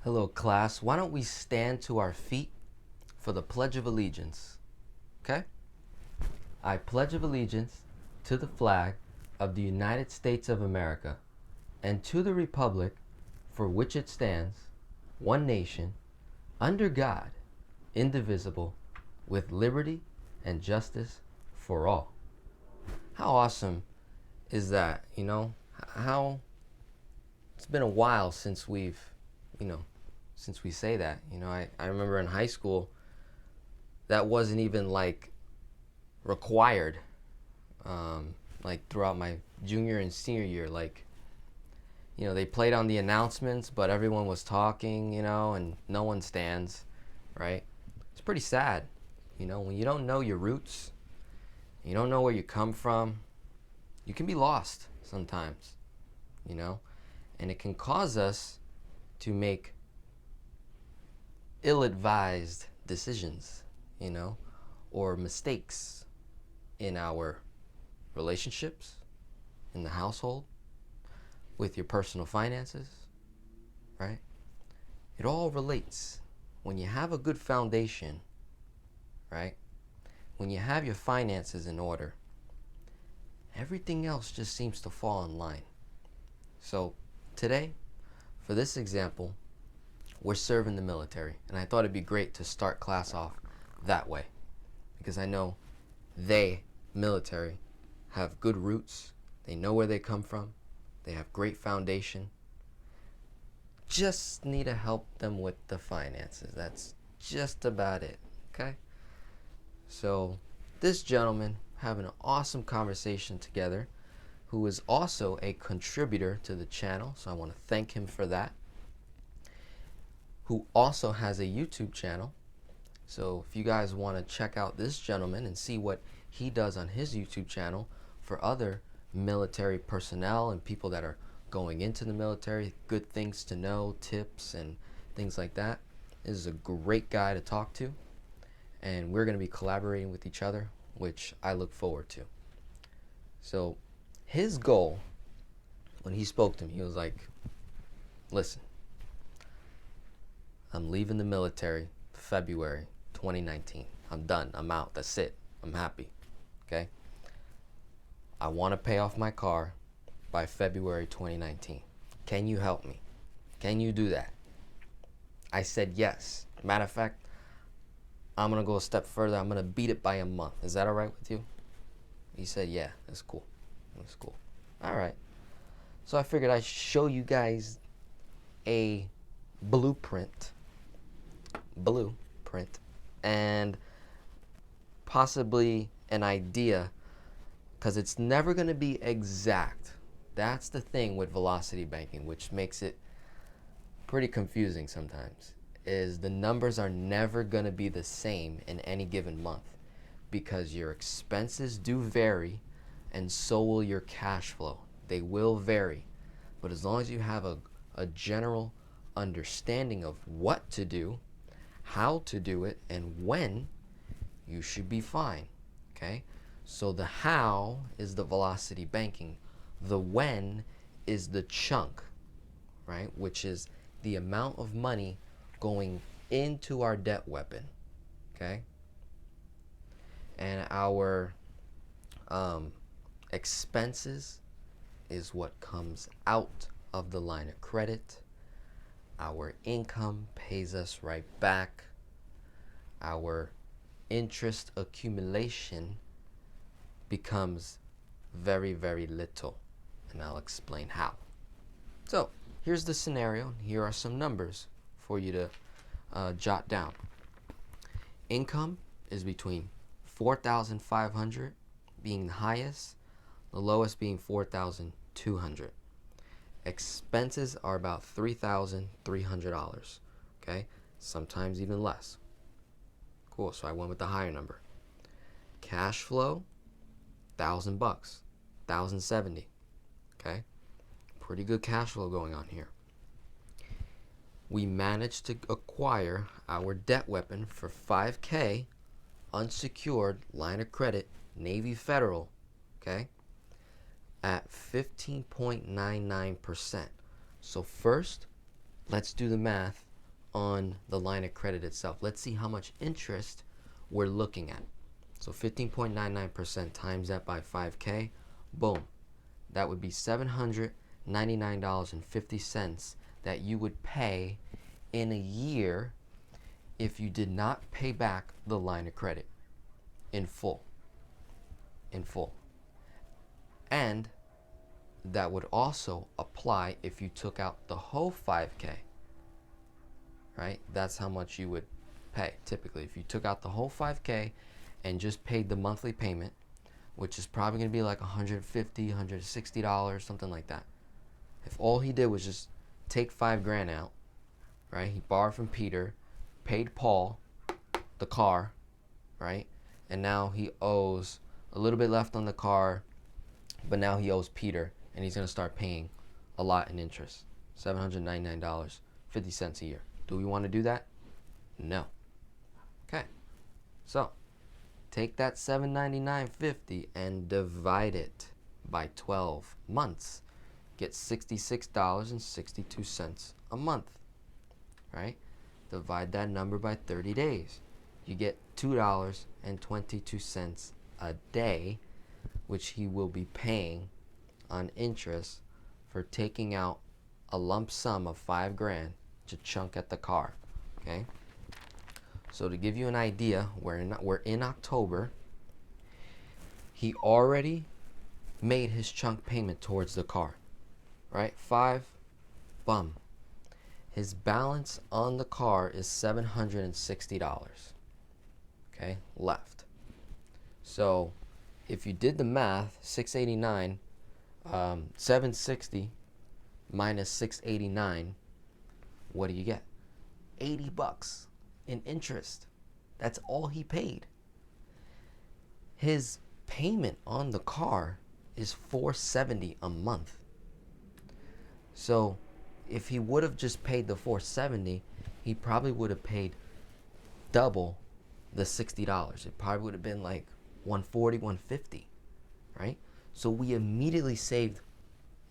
Hello, class. Why don't we stand to our feet for the Pledge of Allegiance? Okay? I pledge of allegiance to the flag of the United States of America and to the republic for which it stands, one nation, under God, indivisible, with liberty and justice for all. How awesome is that? How it's been a while since since we say that. I remember in high school that wasn't even like required, like throughout my junior and senior year. They played on the announcements, but everyone was talking, and no one stands, right? It's pretty sad, when you don't know your roots, you don't know where you come from, you can be lost sometimes, and it can cause us to make ill-advised decisions, or mistakes in our relationships, in the household, with your personal finances, right? It all relates. When you have a good foundation, right? When you have your finances in order, everything else just seems to fall in line. So today, for this example, we're serving the military, and I thought it'd be great to start class off that way, because I know military, have good roots, they know where they come from, they have great foundation. Just need to help them with the finances. That's just about it, okay? So this gentleman having an awesome conversation together, who is also a contributor to the channel, so I want to thank him for that, who also has a YouTube channel. So if you guys want to check out this gentleman and see what he does on his YouTube channel for other military personnel and people that are going into the military, good things to know, tips and things like that, this is a great guy to talk to, and we're going to be collaborating with each other, which I look forward to. So his goal, when he spoke to me, he was like, listen, I'm leaving the military February 2019. I'm done. I'm out. That's it. I'm happy. Okay? I want to pay off my car by February 2019. Can you help me? Can you do that? I said yes. Matter of fact, I'm going to go a step further. I'm going to beat it by a month. Is that all right with you? He said, yeah, that's cool. That's cool. All right. So I figured I'd show you guys a blueprint and possibly an idea, because it's never going to be exact. That's the thing with velocity banking, which makes it pretty confusing sometimes, is the numbers are never going to be the same in any given month, because your expenses do vary and so will your cash flow. They will vary, but as long as you have a general understanding of what to do, how to do it, and when, you should be fine, okay? So the how is the velocity banking. The when is the chunk, right? Which is the amount of money going into our debt weapon, okay? And our expenses is what comes out of the line of credit. Our income pays us right back. Our interest accumulation becomes very, very little, and I'll explain how. So here's the scenario. Here are some numbers for you to jot down. Income is between 4,500 being the highest, the lowest being 4,200. Expenses are about $3,300, okay? Sometimes even less. Cool, so I went with the higher number. Cash flow, $1,000, $1,070, okay? Pretty good cash flow going on here. We managed to acquire our debt weapon for $5K, unsecured line of credit, Navy Federal, okay, at 15.99%. So first, let's do the math on the line of credit itself. Let's see how much interest we're looking at. So 15.99% times that by 5K, boom. That would be $799.50 that you would pay in a year if you did not pay back the line of credit in full. And that would also apply if you took out the whole 5K, right? That's how much you would pay typically. If you took out the whole 5K and just paid the monthly payment, which is probably going to be like $150, $160, something like that. If all he did was just take $5,000 out, right? He borrowed from Peter, paid Paul the car, right? And now he owes a little bit left on the car, but now he owes Peter, and he's going to start paying a lot in interest. $799.50 a year. Do we want to do that? No. Okay. So take that $799.50 and divide it by 12 months. Get $66.62 a month, right? Divide that number by 30 days. You get $2.22 a day, which he will be paying on interest for taking out a lump sum of $5,000 to chunk at the car, okay? So to give you an idea, we're in October. He already made his chunk payment towards the car, right? 5, bum. His balance on the car is $760, okay, left. So if you did the math, 689, 760 minus 689, what do you get? $80 in interest. That's all he paid. His payment on the car is $470 a month. So if he would have just paid the $470, he probably would have paid double the $60. It probably would have been like $140, $150, right? So we immediately saved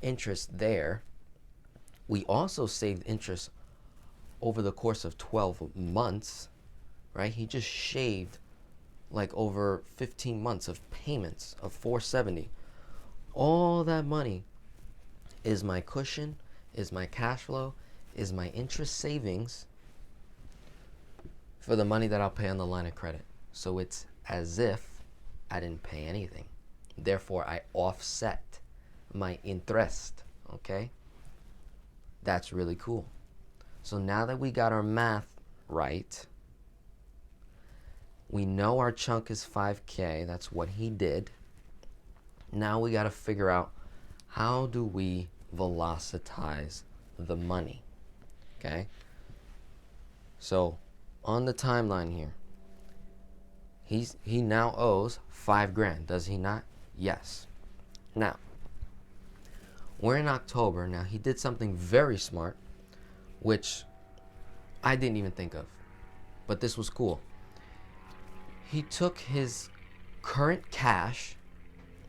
interest there. We also saved interest over the course of 12 months, right? He just shaved like over 15 months of payments of $470. All that money is my cushion, is my cash flow, is my interest savings for the money that I'll pay on the line of credit. So it's as if I didn't pay anything. Therefore, I offset my interest, okay? That's really cool. So now that we got our math right, we know our chunk is 5K. That's what he did. Now we got to figure out, how do we velocitize the money, okay? So on the timeline here, he now owes $5,000, does he not? Yes. Now, we're in October. Now, he did something very smart, which I didn't even think of, but this was cool. He took his current cash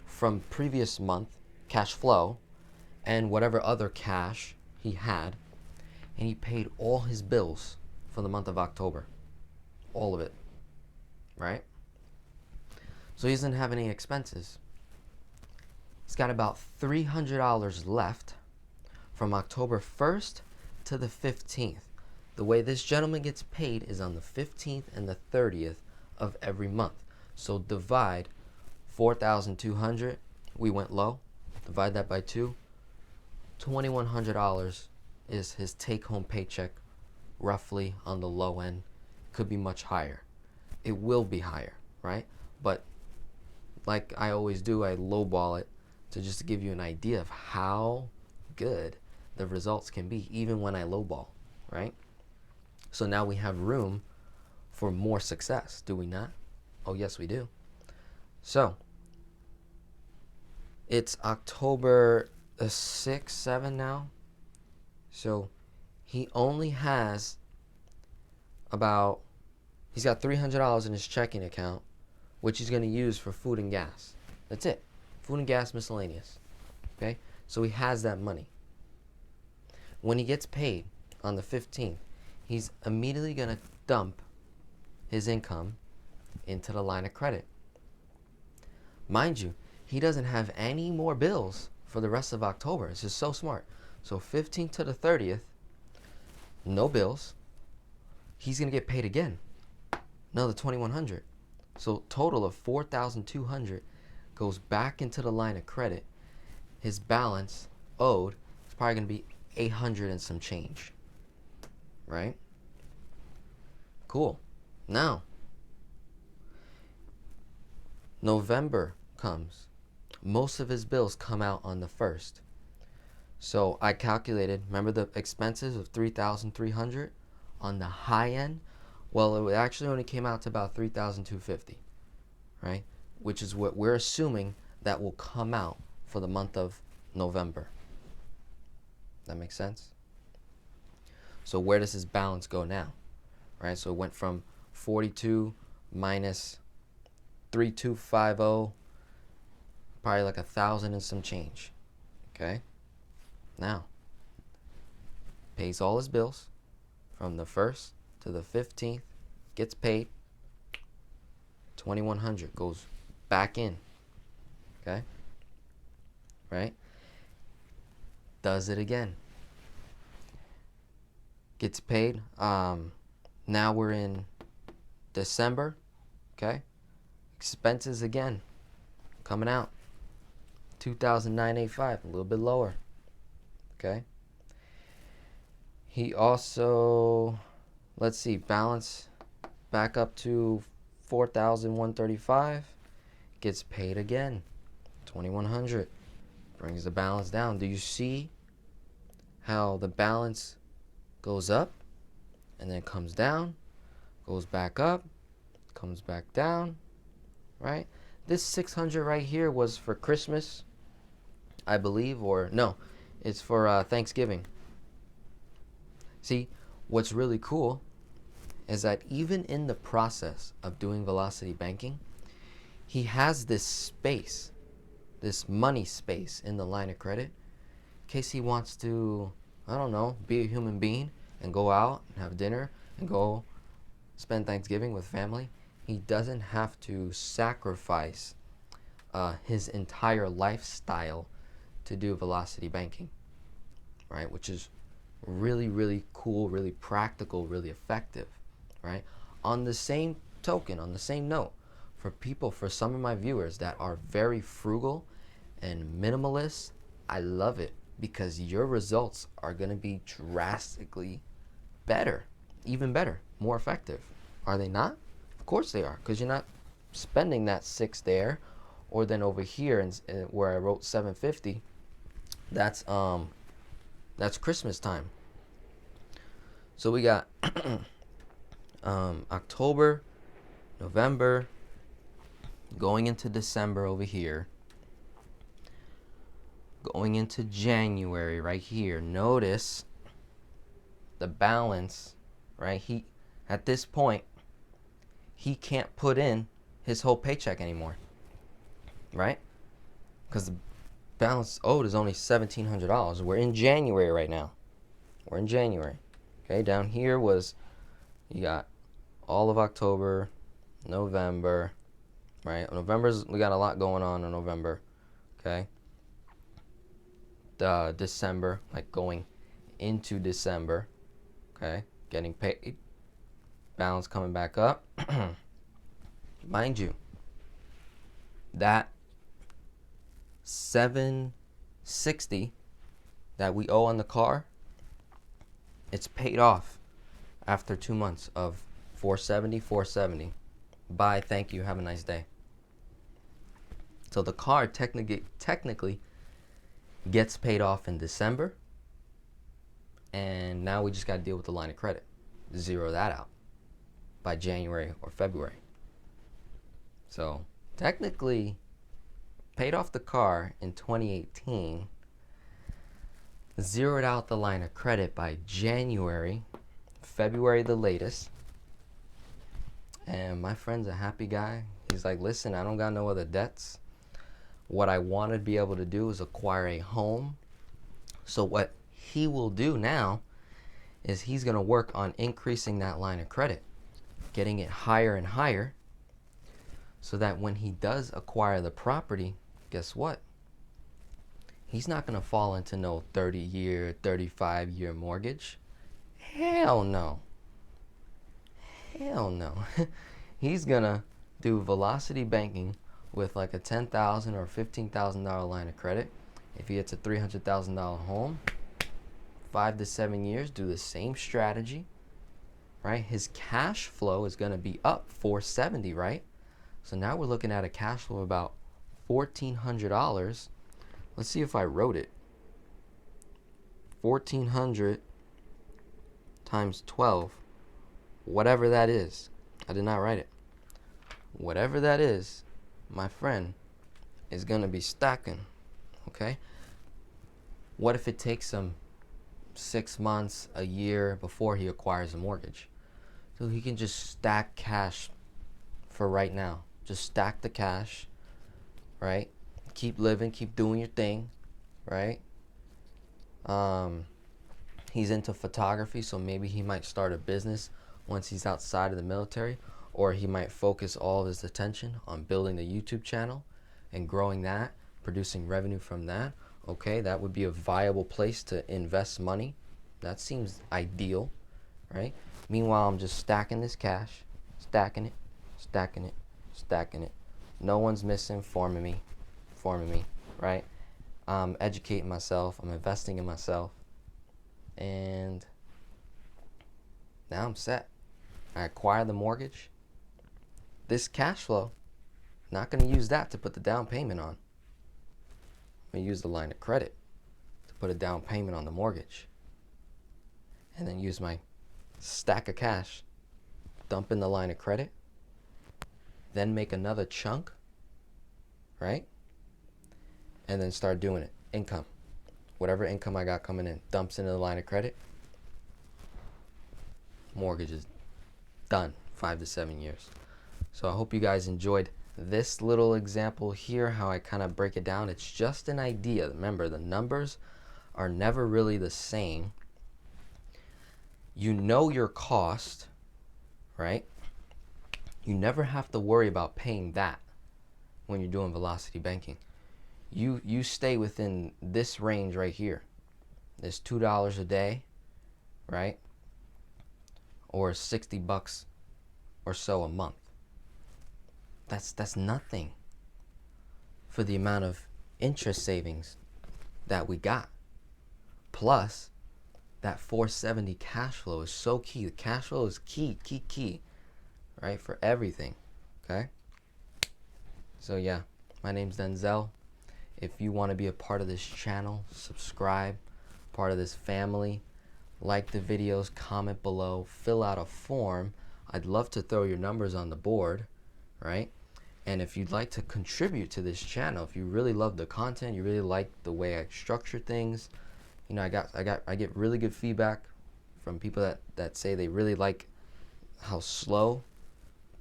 from previous month, cash flow, and whatever other cash he had, and he paid all his bills for the month of October. All of it, right? So he doesn't have any expenses. He's got about $300 left from October 1st to the 15th. The way this gentleman gets paid is on the 15th and the 30th of every month. So divide 4,200, we went low, divide that by 2, $2,100 is his take-home paycheck, roughly on the low end. Could be much higher. It will be higher, right? But like I always do, I lowball it to just give you an idea of how good the results can be, even when I lowball, right? So now we have room for more success, do we not? Oh, yes, we do. So it's October 6, 7 now. So he only has he's got $300 in his checking account, which he's going to use for food and gas. That's it. Food and gas, miscellaneous. Okay? So he has that money. When he gets paid on the 15th, he's immediately going to dump his income into the line of credit. Mind you, he doesn't have any more bills for the rest of October. It's just so smart. So 15th to the 30th, no bills. He's going to get paid again, another $2,100. So total of $4,200 goes back into the line of credit. His balance owed is probably going to be 800 and some change, right? Cool. Now, November comes. Most of his bills come out on the 1st. So I calculated, remember the expenses of $3,300 on the high end? Well, it actually only came out to about $3,250, right? Which is what we're assuming that will come out for the month of November. That makes sense? So where does his balance go now? Right? So it went from 42 minus 3,250, probably like 1,000 and some change. Okay? Now, pays all his bills from the 1st to the 15th, gets paid, $2,100 goes back in. Okay? Right? Does it again. Gets paid. Now we're in December. Okay? Expenses again coming out. $2,985, a little bit lower. Okay? He also, let's see, balance back up to $4,135. Gets paid again. $2,100. Brings the balance down. Do you see how the balance goes up and then comes down, goes back up, comes back down, right? This 600 right here was for Christmas, I believe, or no, it's for Thanksgiving. See, what's really cool is that even in the process of doing velocity banking, he has this space, this money space in the line of credit, in case he wants to, I don't know, be a human being and go out and have dinner and go spend Thanksgiving with family. He doesn't have to sacrifice his entire lifestyle to do velocity banking, right? Which is really, really cool, really practical, really effective, right? On the same token, on the same note, for some of my viewers that are very frugal and minimalist, I love it because your results are going to be drastically better, even better, more effective. Are they not? Of course they are, because you're not spending that 6 there, or then over here where I wrote 750. That's Christmas time. So we got October, November, going into December over here, going into January right here. Notice the balance, right? At this point, he can't put in his whole paycheck anymore, right? Because the balance owed is only $1,700. We're in January right now. We're in January. Okay, down here you got all of October, November, right? We got a lot going on in November, okay? December, like going into December, okay? Getting paid, balance coming back up. Mind you, that $760 that we owe on the car, it's paid off after 2 months of $470. Bye, thank you, have a nice day. So the car technically gets paid off in December, and now we just got to deal with the line of credit. Zero that out by January or February. So technically paid off the car in 2018, zeroed out the line of credit by January, February the latest. And my friend's a happy guy. He's like, listen, I don't got no other debts. What I want to be able to do is acquire a home. So what he will do now is he's going to work on increasing that line of credit, getting it higher and higher, so that when he does acquire the property, guess what? He's not going to fall into no 30-year, 35-year mortgage. Hell no. Hell no. He's going to do velocity banking with like a $10,000 or $15,000 line of credit. If he gets a $300,000 home, 5 to 7 years, do the same strategy, right? His cash flow is going to be up $470, right? So now we're looking at a cash flow of about $1,400. Let's see if I wrote it. 1,400 times 12, whatever that is. I did not write it. Whatever that is, my friend, is going to be stacking, okay? What if it takes him 6 months, a year before he acquires a mortgage? So he can just stack cash for right now. Just stack the cash, right? Keep living, keep doing your thing, right? He's into photography, so maybe he might start a business once he's outside of the military, or he might focus all of his attention on building the YouTube channel and growing that, producing revenue from that. Okay, that would be a viable place to invest money. That seems ideal, right? Meanwhile, I'm just stacking this cash, stacking it, stacking it, stacking it. No one's misinforming me, right? I'm educating myself, I'm investing in myself, and now I'm set. I acquire the mortgage. This cash flow, not going to use that to put the down payment on. I'm going to use the line of credit to put a down payment on the mortgage. And then use my stack of cash, dump in the line of credit, then make another chunk, right? And then start doing it. Income. Whatever income I got coming in, dumps into the line of credit. Mortgage is done. 5 to 7 years. So I hope you guys enjoyed this little example here, how I kind of break it down. It's just an idea. Remember, the numbers are never really the same. You know your cost, right? You never have to worry about paying that when you're doing velocity banking. You stay within this range right here. This $2 a day, right? Or $60 or so a month. That's nothing for the amount of interest savings that we got. Plus, that 470 cash flow is so key. The cash flow is key, right, for everything, okay? So yeah, my name's Denzel. If you want to be a part of this channel, subscribe, part of this family, like the videos, comment below, fill out a form. I'd love to throw your numbers on the board, right? And if you'd like to contribute to this channel, if you really love the content, you really like the way I structure things, you know, I get really good feedback from people that say they really like how slow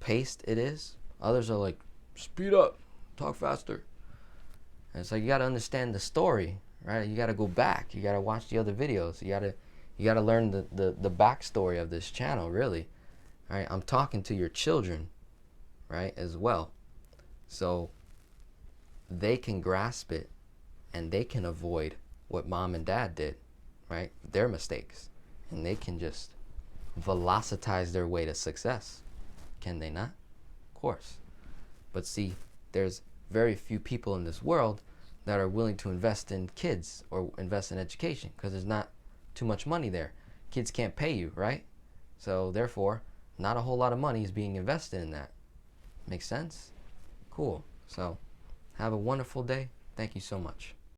paced it is. Others are like, speed up, talk faster. And it's like, you got to understand the story, right? You got to go back. You got to watch the other videos. You got to learn the backstory of this channel, really. All right, I'm talking to your children, right, as well. So they can grasp it and they can avoid what mom and dad did, right? Their mistakes. And they can just velocitize their way to success. Can they not? Of course. But see, there's very few people in this world that are willing to invest in kids or invest in education because there's not too much money there. Kids can't pay you, right? So therefore, not a whole lot of money is being invested in that. Make sense? Cool. So have a wonderful day. Thank you so much.